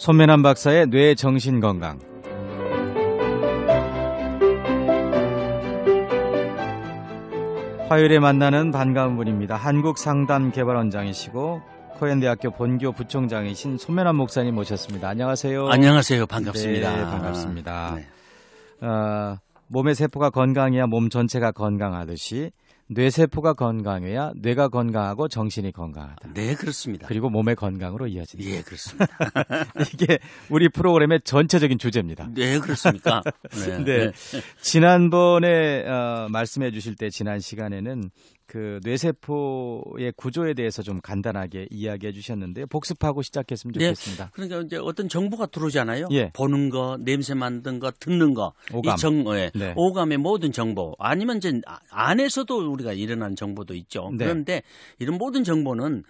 손매남 박사의 뇌 정신 건강. 화요일에 만나는 반가운 분입니다. 한국상담개발원장이시고 코엔대학교 본교 부총장이신 손매남 목사님 모셨습니다. 안녕하세요. 안녕하세요. 반갑습니다. 네, 반갑습니다. 네. 몸의 세포가 건강해야 몸 전체가 건강하듯이 뇌세포가 건강해야 뇌가 건강하고 정신이 건강하다. 네, 그렇습니다. 그리고 몸의 건강으로 이어진다. 예, 그렇습니다. 이게 우리 프로그램의 전체적인 주제입니다. 네, 그렇습니까? 네. 네. 지난번에 말씀해 주실 때 지난 시간에는 그 뇌세포의 구조에 대해서 좀 간단하게 이야기해 주셨는데요. 복습하고 시작했으면 좋겠습니다. 네, 그러니까 이제 어떤 정보가 들어오잖아요. 예. 보는 거, 냄새 맡는 거, 듣는 거. 오감. 네. 오감의 모든 정보. 아니면 이제 안에서도 우리가 일어난 정보도 있죠. 네. 그런데 이런 모든 정보는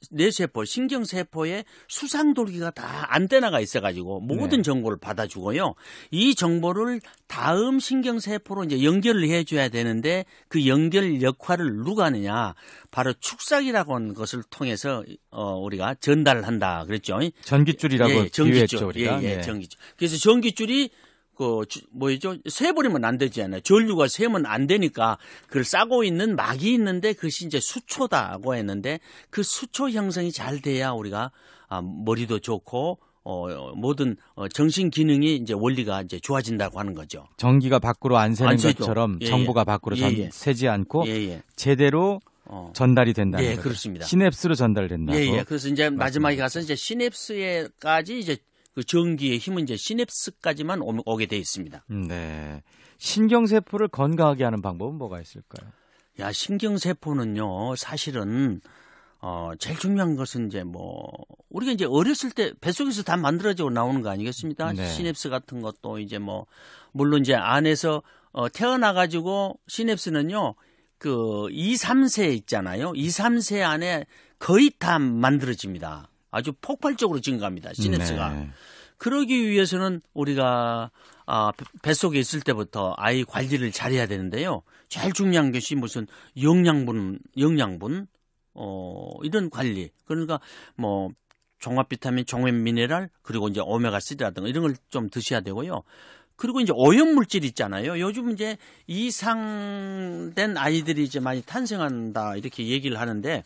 뇌세포, 신경세포에 수상돌기가 다 안테나가 있어가지고 모든 정보를 받아주고요. 이 정보를 다음 신경세포로 이제 연결을 해줘야 되는데 그 연결 역할을 누가 하느냐. 바로 축삭이라고 하는 것을 통해서 우리가 전달을 한다. 그랬죠. 전깃줄이라고 비유했죠, 우리가. 예, 전깃줄. 그래서 전깃줄이 새버리면 안 되잖아요. 전류가 새면 안 되니까 그걸 싸고 있는 막이 있는데 그것이 이제 수초다고 했는데 그 수초 형성이 잘 돼야 우리가 머리도 좋고 모든 정신 기능이 이제 원리가 이제 좋아진다고 하는 거죠. 전기가 밖으로 안 새는 것처럼 예, 정보가 밖으로 새지 않고 제대로 전달이 된다는 거죠. 거죠. 그렇습니다. 시냅스로 전달된다고. 예. 그래서 이제 마지막에 가서 이제 시냅스에까지 이제 그 전기의 힘은 이제 시냅스까지만 오게 돼 있습니다. 네. 신경세포를 건강하게 하는 방법은 뭐가 있을까요? 신경세포는요, 사실은, 제일 중요한 것은 이제 우리가 이제 어렸을 때 뱃속에서 다 만들어져 나오는 거 아니겠습니까? 네. 시냅스 같은 것도 이제 물론 이제 안에서, 태어나가지고 시냅스는요, 2, 3세 있잖아요. 2, 3세 안에 거의 다 만들어집니다. 아주 폭발적으로 증가합니다. 시냅스가. 네. 그러기 위해서는 우리가 뱃속에 있을 때부터 아이 관리를 잘해야 되는데요. 제일 중요한 것이 무슨 영양분 이런 관리. 그러니까 종합 비타민, 종합 미네랄 그리고 이제 오메가3라든가 이런 걸 좀 드셔야 되고요. 그리고 이제 오염 물질 있잖아요. 요즘 이제 이상된 아이들이 이제 많이 탄생한다 이렇게 얘기를 하는데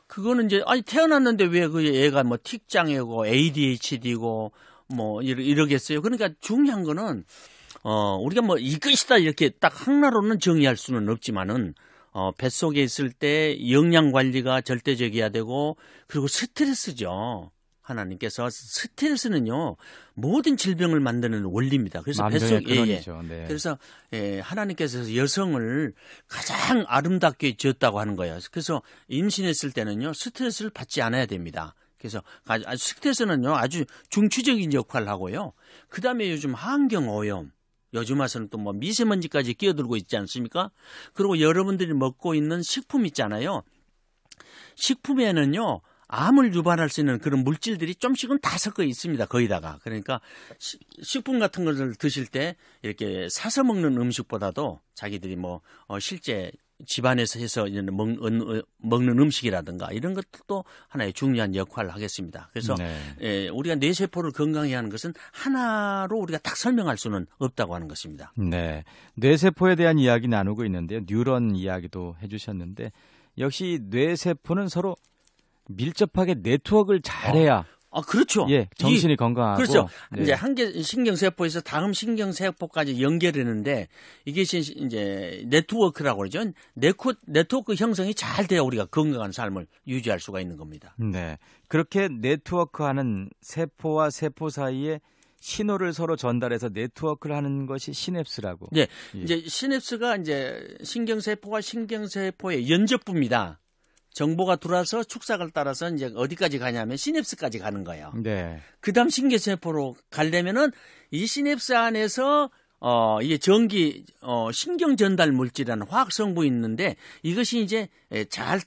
그거는 이제 태어났는데 왜 그 애가 틱장애고 ADHD고 이러겠어요. 그러니까 중요한 거는 우리가 이것이다 이렇게 딱 하나로는 정의할 수는 없지만은 뱃속에 있을 때 영양 관리가 절대적이어야 되고 그리고 스트레스죠. 하나님께서 스트레스는요 모든 질병을 만드는 원리입니다. 그래서 뱃속에 네. 그래서 하나님께서 여성을 가장 아름답게 지었다고 하는 거예요. 그래서 임신했을 때는요 스트레스를 받지 않아야 됩니다. 그래서 스트레스는요 아주 중추적인 역할을 하고요. 그 다음에 요즘 환경 오염. 요즘 와서는 또 미세먼지까지 끼어들고 있지 않습니까? 그리고 여러분들이 먹고 있는 식품 있잖아요. 식품에는요. 암을 유발할 수 있는 그런 물질들이 좀씩은 다 섞어 있습니다. 거기다가. 그러니까 식품 같은 것을 드실 때 이렇게 사서 먹는 음식보다도 자기들이 실제 집안에서 해서 먹는 음식이라든가 이런 것들도 하나의 중요한 역할을 하겠습니다. 그래서 우리가 뇌세포를 건강히 하는 것은 하나로 우리가 딱 설명할 수는 없다고 하는 것입니다. 네, 뇌세포에 대한 이야기 나누고 있는데요. 뉴런 이야기도 해주셨는데 역시 뇌세포는 서로 밀접하게 네트워크를 잘해야 그렇죠. 예, 정신이 건강하고. 그렇죠. 네. 이제 한 개 신경세포에서 다음 신경세포까지 연결하는데 이것이 이제 네트워크라고 그러죠. 네트워크 형성이 잘 돼야 우리가 건강한 삶을 유지할 수가 있는 겁니다. 네. 그렇게 네트워크하는 세포와 세포 사이에 신호를 서로 전달해서 네트워크를 하는 것이 시냅스라고. 네. 이제 시냅스가 이제 신경세포와 신경세포의 연접부입니다. 정보가 들어와서 축삭을 따라서 이제 어디까지 가냐면 시냅스까지 가는 거예요. 네. 그다음 신경세포로 가려면은 이 시냅스 안에서 이게 신경 전달 물질이라는 화학 성분이 있는데 이것이 이제 잘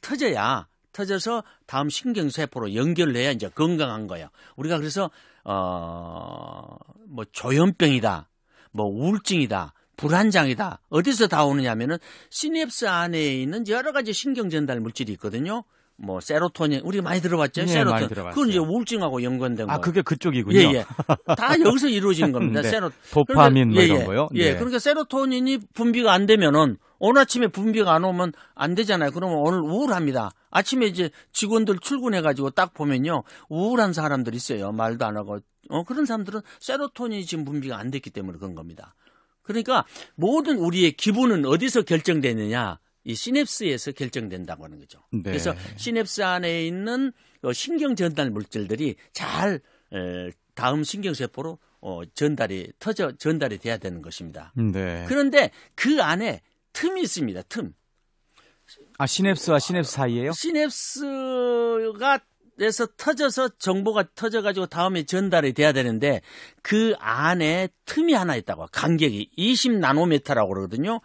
터져서 다음 신경세포로 연결해야 이제 건강한 거예요. 우리가 그래서 조현병이다, 우울증이다. 불안장이다. 어디서 다 오느냐면은 시냅스 안에 있는 여러 가지 신경 전달 물질이 있거든요. 뭐 세로토닌 우리 많이 들어봤죠? 네, 세로토닌. 많이 들어봤어요. 그건 이제 우울증하고 연관된 거. 그게 그쪽이군요. 예, 예. 다 여기서 이루어지는 겁니다. 네. 도파민 뭐 이런 거요. 예. 네. 그러니까 세로토닌이 분비가 안 되면은 오늘 아침에 분비가 안 오면 안 되잖아요. 그러면 오늘 우울합니다. 아침에 이제 직원들 출근해가지고 딱 보면요. 우울한 사람들 있어요. 말도 안 하고. 그런 사람들은 세로토닌이 지금 분비가 안 됐기 때문에 그런 겁니다. 그러니까 모든 우리의 기분은 어디서 결정되느냐. 이 시냅스에서 결정된다고 하는 거죠. 네. 그래서 시냅스 안에 있는 신경 전달 물질들이 잘 다음 신경세포로 전달이 돼야 되는 것입니다. 네. 그런데 그 안에 틈이 있습니다. 틈. 시냅스와 시냅스 사이에요? 시냅스가 에서 터져서 정보가 터져가지고 다음에 전달이 돼야 되는데 그 안에 틈이 하나 있다고. 간격이 20나노미터라고 그러거든요.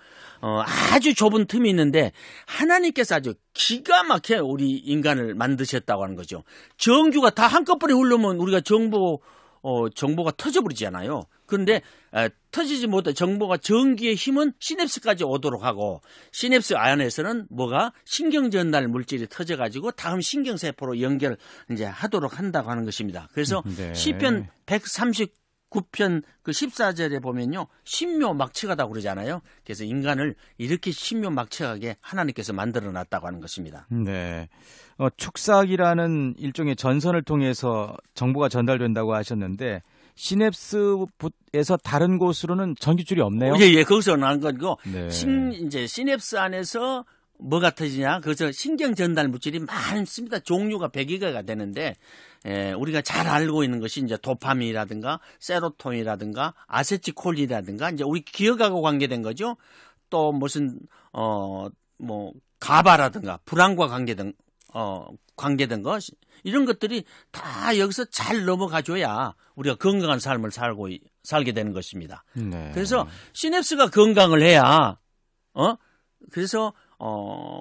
아주 좁은 틈이 있는데 하나님께서 아주 기가 막혀 우리 인간을 만드셨다고 하는 거죠. 전기가 다 한꺼번에 흐르면 우리가 정보가 터져버리잖아요. 그런데 터지지 못해 정보가 전기의 힘은 시냅스까지 오도록 하고 시냅스 안에서는 뭐가 신경 전달 물질이 터져가지고 다음 신경세포로 연결 이제 하도록 한다고 하는 것입니다. 그래서 네. 시편 139편 그 14절에 보면요. 신묘막측하다고 그러잖아요. 그래서 인간을 이렇게 신묘막측하게 하나님께서 만들어 놨다고 하는 것입니다. 네. 축삭이라는 일종의 전선을 통해서 정보가 전달된다고 하셨는데 시냅스에서 다른 곳으로는 전기줄이 없네요. 예, 거기서 나온 거고 네. 이제 시냅스 안에서 뭐가 터지냐? 그래서 신경 전달 물질이 많습니다. 종류가 100여개가 되는데 우리가 잘 알고 있는 것이 이제 도파민이라든가 세로토닌이라든가 아세틸콜린이라든가 이제 우리 기억하고 관계된 거죠. 또 무슨 뭐 가바라든가 불안과 관계된 것 이런 것들이 다 여기서 잘 넘어가줘야 우리가 건강한 삶을 살게 되는 것입니다. 네. 그래서 시냅스가 건강을 해야 그래서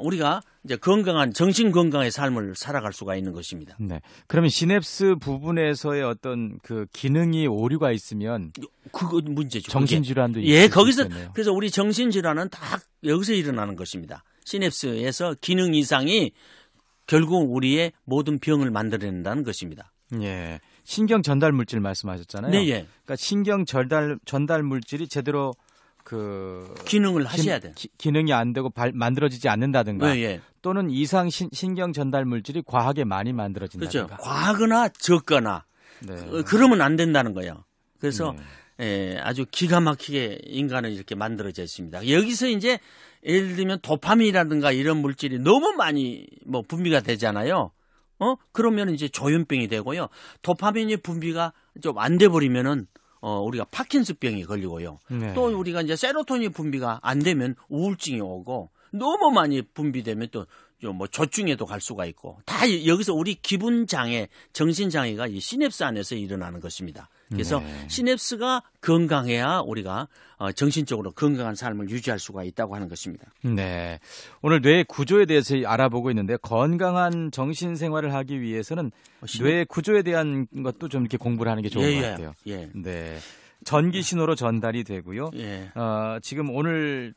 우리가 이제 건강한 정신 건강의 삶을 살아갈 수가 있는 것입니다. 네. 그러면 시냅스 부분에서의 어떤 그 기능이 오류가 있으면 그거 문제죠. 정신질환도 예, 있을 거기서 수 있겠네요. 그래서 우리 정신질환은 다 여기서 일어나는 것입니다. 시냅스에서 기능 이상이 결국 우리의 모든 병을 만들어낸다는 것입니다. 예. 신경 전달 물질 말씀하셨잖아요. 네, 예. 그러니까 신경 전달 물질이 제대로 기능을 하셔야 돼요. 기능이 안 되고 만들어지지 않는다든가 네, 예. 또는 이상 신경 전달 물질이 과하게 많이 만들어진다든가. 그렇죠. 과하거나 적거나 네. 그러면 안 된다는 거예요. 그래서 네. 아주 기가 막히게 인간은 이렇게 만들어져 있습니다. 여기서 이제 예를 들면 도파민이라든가 이런 물질이 너무 많이 분비가 되잖아요. 그러면 이제 조현병이 되고요. 도파민의 분비가 좀 안 돼 버리면은 우리가 파킨슨병이 걸리고요. 네. 또 우리가 이제 세로토닌 분비가 안 되면 우울증이 오고 너무 많이 분비되면 또 뭐 조증에도 갈 수가 있고 다 여기서 우리 기분 장애, 정신 장애가 이 시냅스 안에서 일어나는 것입니다. 그래서 네. 시냅스가 건강해야 우리가 정신적으로 건강한 삶을 유지할 수가 있다고 하는 것입니다. 네. 오늘 뇌 구조에 대해서 알아보고 있는데 건강한 정신 생활을 하기 위해서는 뇌 구조에 대한 것도 좀 이렇게 공부를 하는 게 좋은 것 같아요. 예. 네. 전기 신호로 전달이 되고요. 예. 지금 오늘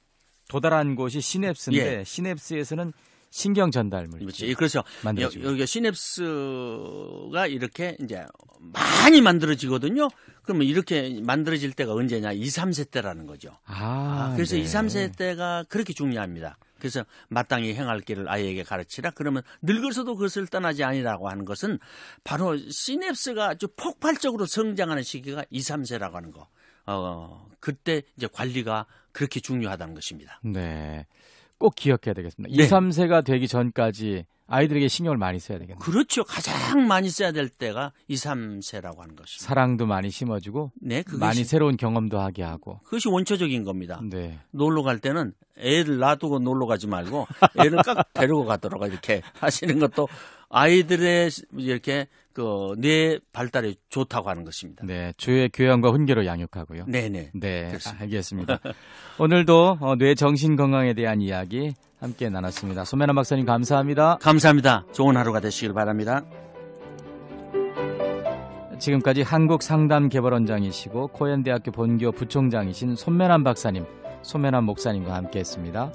도달한 곳이 시냅스인데 시냅스에서는 신경 전달 물질. 그렇죠. 만들어지고. 여기가 시냅스가 이렇게 이제 많이 만들어지거든요. 그러면 이렇게 만들어질 때가 언제냐? 2, 3세 때라는 거죠. 그래서 네. 2, 3세 때가 그렇게 중요합니다. 그래서 마땅히 행할 길을 아이에게 가르치라. 그러면 늙어서도 그것을 떠나지 아니라고 하는 것은 바로 시냅스가 아주 폭발적으로 성장하는 시기가 2, 3세라고 하는 거. 그때 이제 관리가 그렇게 중요하다는 것입니다. 네. 꼭 기억해야 되겠습니다. 네. 2, 3세가 되기 전까지 아이들에게 신경을 많이 써야 되겠네요. 그렇죠. 가장 많이 써야 될 때가 2, 3세라고 하는 것입니다. 사랑도 많이 심어주고 네, 많이 새로운 경험도 하게 하고. 그것이 원초적인 겁니다. 네. 놀러 갈 때는 애를 놔두고 놀러 가지 말고 애를 꼭 데리고 가도록 이렇게 하시는 것도 아이들의 이렇게 뇌 발달에 좋다고 하는 것입니다. 네, 주의 교양과 훈계로 양육하고요. 네네. 네, 그렇습니다. 알겠습니다. 오늘도 뇌 정신 건강에 대한 이야기 함께 나눴습니다. 손매나 박사님 감사합니다. 감사합니다. 좋은 하루가 되시길 바랍니다. 지금까지 한국상담개발원장이시고 코엔대학교 본교 부총장이신 손매남 박사님, 손매남 목사님과 함께했습니다.